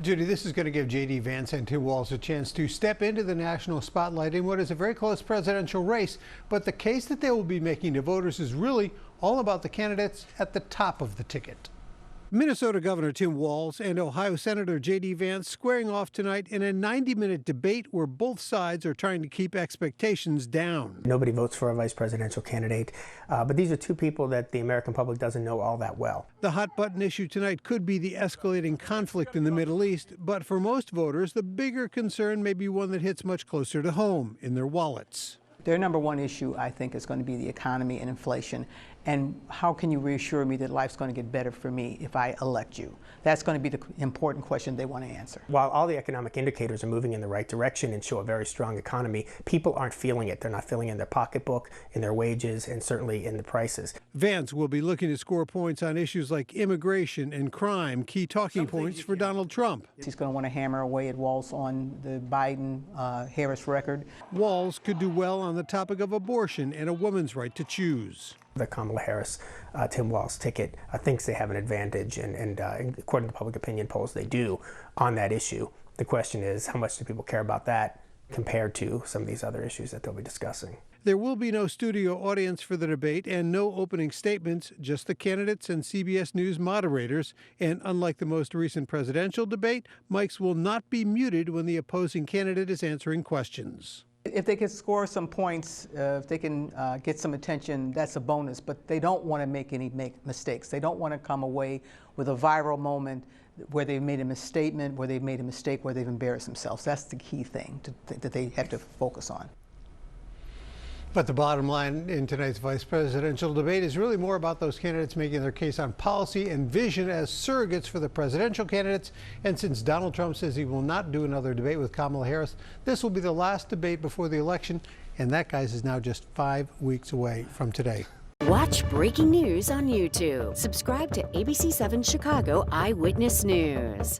Judy, this is going to give J.D. Vance and Tim Walz a chance to step into the national spotlight in what is a very close presidential race. But the case that they will be making to voters is really all about the candidates at the top of the ticket. Minnesota Governor Tim Walz and Ohio Senator J.D. Vance squaring off tonight in a 90-minute debate where both sides are trying to keep expectations down. Nobody votes for a vice presidential candidate, but these are two people that the American public doesn't know all that well. The hot-button issue tonight could be the escalating conflict in the Middle East, but for most voters, the bigger concern may be one that hits much closer to home, in their wallets. Their number one issue, I think, is going to be the economy and inflation. And how can you reassure me that life's going to get better for me if I elect you? That's going to be the important question they want to answer. While all the economic indicators are moving in the right direction and show a very strong economy, people aren't feeling it. They're not feeling it in their pocketbook, in their wages, and certainly in the prices. Vance will be looking to score points on issues like immigration and crime, key talking points for Donald Trump. He's going to want to hammer away at Walz on the Biden-Harris record. Walz could do well on the topic of abortion and a woman's right to choose. The Kamala Harris, Tim Walz ticket thinks they have an advantage, and according to public opinion polls, they do on that issue. The question is, how much do people care about that compared to some of these other issues that they'll be discussing? There will be no studio audience for the debate and no opening statements, just the candidates and CBS News moderators. And unlike the most recent presidential debate, mics will not be muted when the opposing candidate is answering questions. If they can score some points, if they can get some attention, that's a bonus. But they don't want to make any mistakes. They don't want to come away with a viral moment where they've made a misstatement, where they've made a mistake, where they've embarrassed themselves. That's the key thing that they have to focus on. But the bottom line in tonight's vice presidential debate is really more about those candidates making their case on policy and vision as surrogates for the presidential candidates. And since Donald Trump says he will not do another debate with Kamala Harris, this will be the last debate before the election. And that, guys, is now just 5 weeks away from today. Watch breaking news on YouTube. Subscribe to ABC7 Chicago Eyewitness News.